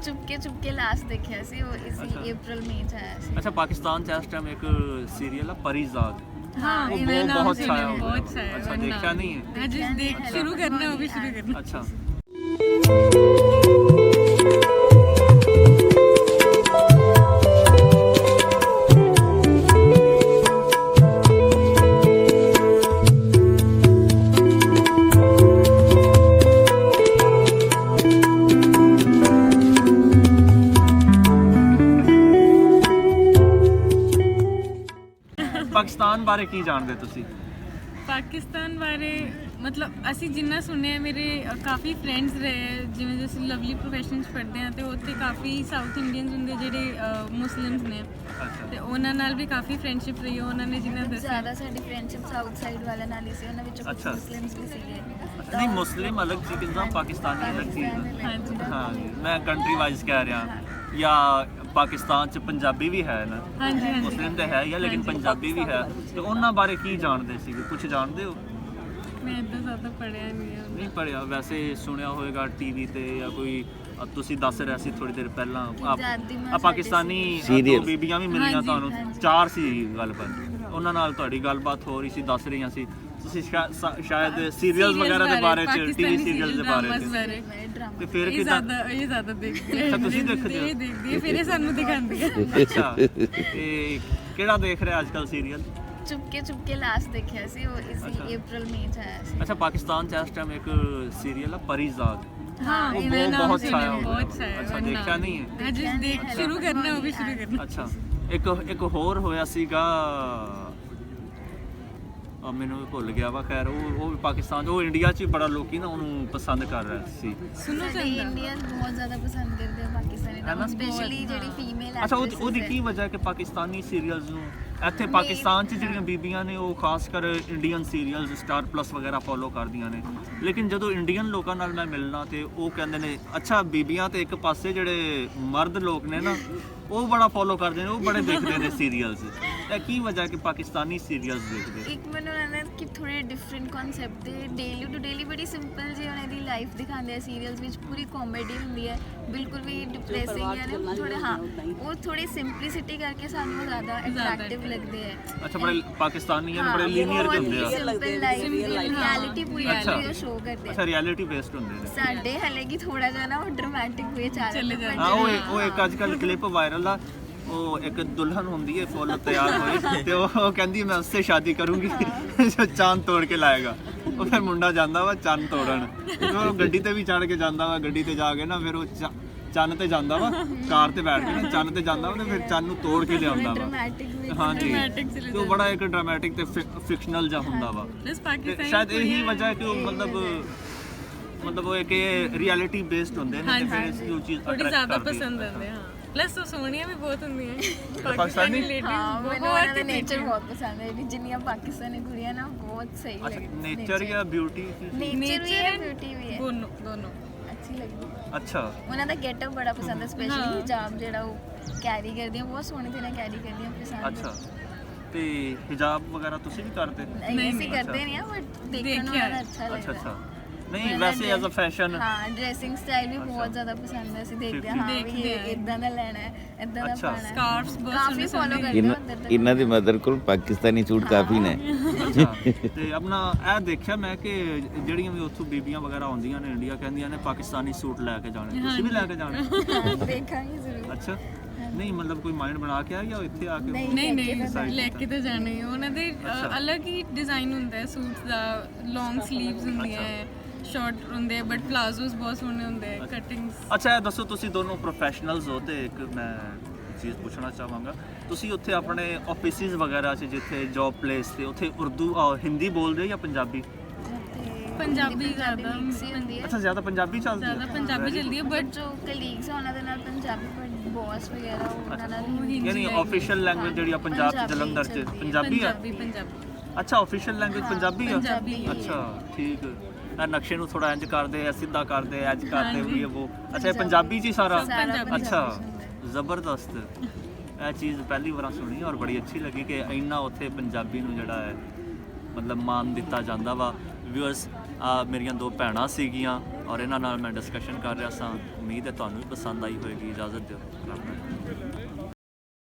ਚੁਪਕੇ last ਦੇਖਿਆ ਸੀ ਉਹ ਇਸੇ ਅਪ੍ਰੈਲ ਮਈ ਚ ਆਇਆ ਸੀ। ਅੱਛਾ, ਪਾਕਿਸਤਾਨ ਚ ਇਸ ਟਾਈਮ ਇੱਕ ਸੀਰੀਅਲ ਹੈ ਪਰੀਜ਼ਾਦ, हाँ वो बहुत छाया हुआ है। अच्छा, देखा नहीं है? शुरू करना है, वो भी शुरू करना। अच्छा, ਪਾਕਿਸਤਾਨ ਬਾਰੇ ਕੀ ਜਾਣਦੇ ਤੁਸੀਂ? ਪਾਕਿਸਤਾਨ ਬਾਰੇ ਮਤਲਬ ਅਸੀਂ ਜਿੰਨਾ ਸੁਣਿਆ, ਮੇਰੇ ਕਾਫੀ ਫਰੈਂਡਸ ਰਹੇ, ਜਿਵੇਂ ਅਸੀਂ ਲਵਲੀ ਪ੍ਰੋਫੈਸ਼ਨਲ 'ਚ ਪੜ੍ਹਦੇ ਹਾਂ ਤੇ ਉੱਥੇ ਕਾਫੀ ਸਾਊਥ ਇੰਡੀਅਨਸ ਹੁੰਦੇ ਜਿਹੜੇ ਮੁਸਲਿਮਸ ਨੇ, ਤੇ ਉਹਨਾਂ ਨਾਲ ਵੀ ਕਾਫੀ ਫਰੈਂਡਸ਼ਿਪ ਰਹੀ। ਉਹਨਾਂ ਨੇ ਜਿੰਨਾ ਦੱਸਿਆ ਜ਼ਿਆਦਾ ਸਾਡੀ ਫਰੈਂਡਸ਼ਿਪ ਸਾਊਥ ਸਾਈਡ ਵਾਲਿਆਂ ਨਾਲ ਹੀ ਸੀ, ਉਹਨਾਂ ਵਿੱਚੋਂ ਕੁਝ ਮੁਸਲਿਮਸ ਵੀ ਸੀਗੇ। ਨਹੀਂ, ਮੁਸਲਿਮ ਅਲੱਗ ਸੀ ਕਿੰਨਾ, ਪਾਕਿਸਤਾਨੀ ਅਲੱਗ ਸੀ। ਹਾਂ, ਮੈਂ ਕੰਟਰੀ ਵਾਈਜ਼ ਕਹਿ ਰਿਹਾ, ਜਾਂ ਪਾਕਿਸਤਾਨ ਚ ਪੰਜਾਬੀ ਵੀ ਹੈ ਨਾ, ਮੁਸਲਿਮ ਤਾਂ ਹੈ ਹੀ ਆ, ਲੇਕਿਨ ਪੰਜਾਬੀ ਵੀ ਹੈ, ਤੇ ਉਹਨਾਂ ਬਾਰੇ ਕੀ ਜਾਣਦੇ ਸੀਗੇ? ਕੁਝ ਜਾਣਦੇ ਹੋ? ਮੈਂ ਇੱਦਾਂ ਜ਼ਿਆਦਾ ਪੜ੍ਹਿਆ ਨਹੀਂ ਪੜ੍ਹਿਆ, ਵੈਸੇ ਸੁਣਿਆ ਹੋਵੇਗਾ ਟੀਵੀ ਤੇ, ਜਾਂ ਕੋਈ ਤੁਸੀਂ ਦੱਸ ਰਿਹਾ ਸੀ ਥੋੜੀ ਦੇਰ ਪਹਿਲਾਂ ਆ ਪਾਕਿਸਤਾਨੀ ਦੋ ਬੀਬੀਆਂ ਵੀ ਮਿਲੀਆਂ ਤੁਹਾਨੂੰ, 4 ਸੀ ਗੱਲਬਾਤ, ਉਹਨਾਂ ਨਾਲ ਤੁਹਾਡੀ ਗੱਲਬਾਤ ਹੋ ਰਹੀ ਸੀ, ਦੱਸ ਰਹੀਆਂ ਸੀ ਤੁਸੀਂ ਸ਼ਾਇਦ ਸੀਰੀਅਲਸ ਵਗੈਰਾ ਦੇ ਬਾਰੇ ਚ, ਟੀਵੀ ਸੀਰੀਅਲਸ ਦੇ ਬਾਰੇ ਚ, ਤੇ ਫਿਰ ਕਿਦਾਂ ਇਹ ਜ਼ਿਆਦਾ ਦੇਖਦੇ ਆ। ਤੁਸੀਂ ਦੇਖਦੇ ਹੋ? ਦੇਖਦੀ ਫਿਰ ਇਹ ਸਾਨੂੰ ਦਿਖਾਉਂਦੀ ਹੈ। ਅੱਛਾ, ਤੇ ਕਿਹੜਾ ਦੇਖ ਰਿਹਾ ਅੱਜ ਕੱਲ ਸੀਰੀਅਲ? ਚੁਪਕੇ ਲਾਸਟ ਦੇਖਿਆ ਸੀ ਉਹ ਇਸੇ ਅਪ੍ਰੈਲ ਮਈ ਚ ਆਇਆ ਸੀ। ਅੱਛਾ, ਪਾਕਿਸਤਾਨ ਚ ਇਸ ਟਾਈਮ ਇੱਕ ਸੀਰੀਅਲ ਹੈ ਪਰੀਜ਼ਾਦ, हाँ, वो बहुत छाया हुआ है। बहुत छाया। अच्छा, देखा नहीं है? शुरू करना है, वो भी शुरू करना। ਅੱਛਾ, ਇੱਕ ਹੋਰ ਹੋਇਆ ਸੀਗਾ, ਮੈਨੂੰ ਵੀ ਭੁੱਲ ਗਿਆ ਵਾ, ਖੈਰ ਉਹ ਵੀ ਪਾਕਿਸਤਾਨ, ਉਹ ਇੰਡੀਆ 'ਚ ਵੀ ਬੜਾ ਲੋਕੀ ਨਾ ਉਹਨੂੰ ਪਸੰਦ ਕਰ ਰਹੇ ਸੀ। ਸੁਣੋ ਚਾਹੀਦਾ, ਇੰਡੀਅਨ ਬਹੁਤ ਜ਼ਿਆਦਾ ਪਸੰਦ ਕਰਦੇ ਆ ਪਾਕਿਸਤਾਨੀ ਡਰਾਮਾ, ਸਪੈਸ਼ਲੀ ਜਿਹੜੀ ਫੀਮੇਲ ਅੱਛਾ, ਉਹਦੀ ਕੀ ਵਜ੍ਹਾ ਕਿ ਪਾਕਿਸਤਾਨੀ ਸੀਰੀਅਲਸ ਨੂੰ ਇੱਥੇ ਪਾਕਿਸਤਾਨ 'ਚ ਜਿਹੜੀਆਂ ਬੀਬੀਆਂ ਨੇ ਉਹ ਖਾਸ ਕਰ ਇੰਡੀਅਨ ਸੀਰੀਅਲਸ ਸਟਾਰ ਪਲੱਸ ਵਗੈਰਾ ਫੋਲੋ ਕਰਦੀਆਂ ਨੇ, ਲੇਕਿਨ ਜਦੋਂ ਇੰਡੀਅਨ ਲੋਕਾਂ ਨਾਲ ਮੈਂ ਮਿਲਣਾ ਤੇ ਉਹ ਕਹਿੰਦੇ ਨੇ ਅੱਛਾ ਬੀਬੀਆਂ ਤੇ ਇੱਕ ਪਾਸੇ ਜਿਹੜੇ ਮਰਦ ਲੋਕ ਨੇ ਨਾ ਉਹ ਬੜਾ ਫੋਲੋ ਕਰਦੇ ਨੇ, ਉਹ ਬੜੇ ਦੇਖਦੇ ਨੇ ਸੀਰੀਅਲਸ। ਇਹ ਕੀ ਵਜ੍ਹਾ ਕਿ ਪਾਕਿਸਤਾਨੀ ਸੀਰੀਅਲਸ ਦੇਖਦੇ? ਇੱਕ ਮੈਨੂੰ ਲੱਗਦਾ ਕਿ ਥੋੜੇ ਡਿਫਰੈਂਟ ਕਨਸੈਪਟ ਦੇ, ਡੇਲੀ ਟੂ ਡੇਲੀ ਬੜੀ ਸਿੰਪਲ ਜਿਹੀ ਉਹਨਾਂ ਦੀ ਲਾਈਫ ਦਿਖਾਉਂਦੇ ਆ ਸੀਰੀਅਲਸ ਵਿੱਚ, ਪੂਰੀ ਕਾਮੇਡੀ ਹੁੰਦੀ ਹੈ, ਬਿਲਕੁਲ ਵੀ ਡਿਪਰੈਸਿੰਗ ਜਾਂ ਨਾ ਥੋੜੇ, ਹਾਂ ਉਹ ਥੋੜੀ ਸਿੰਪਲਿਸਿਟੀ ਕਰਕੇ ਸਾਨੂੰ ਜ਼ਿਆਦਾ ਅਟਰੈਕਟਿਵ ਲੱਗਦੇ ਆ। ਅੱਛਾ, ਬੜੇ ਪਾਕਿਸਤਾਨੀ ਹਨ, ਬੜੇ ਲੀਨੀਅਰ ਹੁੰਦੇ ਆ, ਸਿੰਪਲ ਲਾਈਫ ਰਿਐਲਿਟੀ ਪੂਰੀ ਉਹ ਸ਼ੋ ਕਰਦੇ ਆ। ਅੱਛਾ, ਰਿਐਲਿਟੀ ਬੇਸਡ ਹੁੰਦੇ ਨੇ। ਸਾਡੇ ਹਲੇ ਕਿ ਥੋੜਾ ਜਿਹਾ ਨਾ ਉਹ ਡਰਾਮੈਟਿਕ ਵੇ ਚੱਲ ਰਿਹਾ। ਹਾਂ, ਉਹ ਇੱਕ ਅੱਜ ਕੱਲ ਕਲਿੱਪ ਵਾਇਰਲ ਆ, ਉਹ ਇੱਕ ਦੁਲਹਨ ਹੁੰਦੀ ਹੈ ਫੁੱਲ ਤਿਆਰ ਹੋਈ, ਤੇ ਉਹ ਕਹਿੰਦੀ ਮੈਂ ਉਸਸੇ ਸ਼ਾਦੀ ਕਰੂੰਗੀ ਜੋ ਚਾਂਦ ਤੋੜ ਕੇ ਲਾਏਗਾ। ਉਹ ਫਿਰ ਮੁੰਡਾ ਜਾਂਦਾ ਵਾ ਚੰਨ ਤੋੜਨ, ਉਹ ਗੱਡੀ ਤੇ ਵੀ ਚੜ ਕੇ ਜਾਂਦਾ ਵਾ, ਗੱਡੀ ਤੇ ਜਾ ਕੇ ਨਾ ਫਿਰ ਉਹ ਚੰਨ ਤੇ ਜਾਂਦਾ ਵਾ, ਕਾਰ ਤੇ ਬੈਠ ਕੇ ਨਾ ਚੰਨ ਤੇ ਜਾਂਦਾ ਵਾ, ਤੇ ਫਿਰ ਚੰਨ ਨੂੰ ਤੋੜ ਕੇ ਲਿਆਉਂਦਾ ਵਾ। ਹਾਂਜੀ, ਤੇ ਉਹ ਬੜਾ ਇੱਕ ਡਰਾਮੈਟਿਕ ਤੇ ਫਿਕਸ਼ਨਲ ਜਿਹਾ ਹੁੰਦਾ ਵਾ। ਸ਼ਾਇਦ ਇਹੀ ਵਜ੍ਹਾ ਹੈ ਕਿ ਉਹ ਮਤਲਬ ਉਹ ਇੱਕ ਰਿਐਲਿਟੀ ਬੇਸਡ ਹੁੰਦੇ ਨੇ, ਤੇ ਫਿਰ ਇਸ ਨੂੰ ਚੀਜ਼ ਥੋੜੀ ਜ਼ਿਆਦਾ ਪਸੰਦ ਆਉਂਦੇ। ਹਾਂ, ਪਲੱਸ ਉਹ ਸੋਹਣੀਆਂ ਵੀ ਬਹੁਤ ਹੁੰਦੀਆਂ ਪਾਕਿਸਤਾਨੀ ਲੇਡੀਜ਼। ਮੈਨੂੰ ਉਹਨਾਂ ਦਾ ਨੇਚਰ ਬਹੁਤ ਪਸੰਦ ਹੈ, ਜਿੰਨੀਆਂ ਪਾਕਿਸਤਾਨੀ ਕੁੜੀਆਂ ਨਾ ਬਹੁਤ ਸਹੀ ਲੱਗਦੀਆਂ। ਨੇਚਰ ਜਾਂ ਬਿਊਟੀ? ਨੇਚਰ ਵੀ ਹੈ, ਬਿਊਟੀ ਵੀ ਹੈ, ਦੋਨੋਂ ਅੱਛੀ ਲੱਗਦੀ। ਅੱਛਾ, ਉਹਨਾਂ ਦਾ ਗੈਟਅਪ ਬੜਾ ਪਸੰਦ ਹੈ, ਸਪੈਸ਼ਲੀ ਹਿਜਾਬ ਜਿਹੜਾ ਉਹ ਕੈਰੀ ਕਰਦੀਆਂ, ਬਹੁਤ ਸੋਹਣੇ ਤਰ੍ਹਾਂ ਕੈਰੀ ਕਰਦੀਆਂ, ਪਸੰਦ। ਅੱਛਾ, ਤੇ ਹਿਜਾਬ ਵਗੈਰਾ ਤੁਸੀਂ ਵੀ ਕਰਦੇ? ਨਹੀਂ, ਅਸੀਂ ਕਰਦੇ ਨਹੀਂ ਆ, ਬਟ ਦੇਖਣ ਨੂੰ ਉਹਨਾਂ ਅੱਛਾ ਲੱਗਦਾ। ਅੱਛਾ, ਨਹੀਂ ਵੈਸੇ ਐਜ਼ ਅ ਫੈਸ਼ਨ, ਹਾਂ ਡਰੈਸਿੰਗ ਸਟਾਈਲ ਵੀ ਬਹੁਤ ਜ਼ਿਆਦਾ ਪਸੰਦ ਹੈ, ਅਸੀਂ ਦੇਖਦੇ ਹਾਂ ਹਾਂ ਵੀ ਇਹ ਇਦਾਂ ਦਾ ਲੈਣਾ ਹੈ, ਇਦਾਂ ਦਾ ਪਾਣਾ ਹੈ। ਸਕਾਰਫਸ ਬਹੁਤ ਕਾਫੀ ਫੋਲੋ ਕਰਦੇ ਹਾਂ ਅੰਦਰ ਤੱਕ। ਇਹਨਾਂ ਦੀ ਮਦਰ ਕੋਲ ਪਾਕਿਸਤਾਨੀ ਸੂਟ ਕਾਫੀ ਨੇ। ਤੇ ਆਪਣਾ ਇਹ ਦੇਖਿਆ ਮੈਂ ਕਿ ਜਿਹੜੀਆਂ ਵੀ ਉੱਥੋਂ ਬੀਬੀਆਂ ਵਗੈਰਾ ਆਉਂਦੀਆਂ ਨੇ ਇੰਡੀਆ, ਕਹਿੰਦੀਆਂ ਨੇ ਪਾਕਿਸਤਾਨੀ ਸੂਟ ਲੈ ਕੇ ਜਾਣੇ, ਤੁਸੀਂ ਵੀ ਲੈ ਕੇ ਜਾਣੇ? ਦੇਖਾਂਗੇ ਜ਼ਰੂਰ। ਅੱਛਾ, ਨਹੀਂ ਮਤਲਬ ਕੋਈ ਮਾਈਂਡ ਬਣਾ ਕੇ ਆ ਗਿਆ ਇੱਥੇ ਆ ਕੇ? ਨਹੀਂ ਲੈ ਕੇ ਤਾਂ ਜਾਣੇ। ਉਹਨਾਂ ਦੇ ਅਲੱਗ ਹੀ ਡਿਜ਼ਾਈਨ ਹੁੰਦਾ ਹੈ ਸੂਟਸ ਦਾ, ਲੌਂਗ ਸਲੀਵਸ ਹੁੰਦੀਆਂ ਹੈ, ਸ਼ਾਰਟ ਹੁੰਦੇ ਆ, ਬਟ ਪਲਾਜ਼ੋਸ ਬਹੁਤ ਸੋਹਣੇ ਹੁੰਦੇ ਆ, ਕਟਿੰਗਸ। ਅੱਛਾ, ਇਹ ਦੱਸੋ ਤੁਸੀਂ ਦੋਨੋਂ ਪ੍ਰੋਫੈਸ਼ਨਲਸ ਹੋ, ਤੇ ਇੱਕ ਮੈਂ ਚੀਜ਼ ਪੁੱਛਣਾ ਚਾਹਾਂਗਾ, ਤੁਸੀਂ ਉੱਥੇ ਆਪਣੇ ਆਫਿਸਿਸ ਵਗੈਰਾ 'ਚ ਜਿੱਥੇ ਜੌਬ ਪਲੇਸ ਤੇ ਉੱਥੇ ਉਰਦੂ ਹਿੰਦੀ ਬੋਲਦੇ ਹੋ ਜਾਂ ਪੰਜਾਬੀ? ਪੰਜਾਬੀ ਜ਼ਿਆਦਾ ਹੁੰਦੀ ਹੈ। ਅੱਛਾ, ਜ਼ਿਆਦਾ ਪੰਜਾਬੀ ਚੱਲਦੀ ਹੈ? ਜ਼ਿਆਦਾ ਪੰਜਾਬੀ ਚੱਲਦੀ ਹੈ, ਬਟ ਜੋ ਕਲੀਗਸ ਆ ਉਹਨਾਂ ਦੇ ਨਾਲ ਪੰਜਾਬੀ, ਪਰ ਬੌਸ ਵਗੈਰਾ ਉਹਨਾਂ ਨਾਲ ਹਿੰਦੀ। ਯਾਨੀ ਆਫੀਸ਼ੀਅਲ ਲੈਂਗੁਏਜ ਜਿਹੜੀ ਆ ਪੰਜਾਬ 'ਚ ਜਲੰਧਰ 'ਚ ਪੰਜਾਬੀ ਆ? ਪੰਜਾਬੀ। ਅੱਛਾ, ਆਫੀਸ਼ੀਅਲ ਲੈਂਗੁਏਜ ਪੰਜਾਬੀ ਆ? ਪੰਜਾਬੀ। ਅੱਛਾ, ਠੀਕ। ਇਹ ਨਕਸ਼ੇ ਨੂੰ ਥੋੜਾ ਇੰਜ ਕਰਦੇ ਆ, ਸਿੱਧਾ ਕਰਦੇ, ਇੰਜ ਕਰਦੇ ਵੀ ਉਹ। ਅੱਛਾ, ਇਹ ਪੰਜਾਬੀ 'ਚ ਹੀ ਸਾਰਾ? ਅੱਛਾ, ਜ਼ਬਰਦਸਤ। ਇਹ ਚੀਜ਼ ਪਹਿਲੀ ਵਾਰ ਸੁਣੀ ਔਰ ਬੜੀ ਅੱਛੀ ਲੱਗੀ ਕਿ ਇੰਨਾ ਉੱਥੇ ਪੰਜਾਬੀ ਨੂੰ ਜਿਹੜਾ ਹੈ ਮਤਲਬ ਮਾਨ ਦਿੱਤਾ ਜਾਂਦਾ ਵਾ। ਵਿਊਅਰਸ, ਮੇਰੀਆਂ 2 ਭੈਣਾਂ ਸੀਗੀਆਂ ਔਰ ਇਹਨਾਂ ਨਾਲ ਮੈਂ ਡਿਸਕਸ਼ਨ ਕਰ ਰਿਹਾ ਸਾਂ। ਉਮੀਦ ਹੈ ਤੁਹਾਨੂੰ ਵੀ ਪਸੰਦ ਆਈ ਹੋਏਗੀ। ਇਜਾਜ਼ਤ ਦਿਓ। ਰੱਬ ਰਾਖਾ।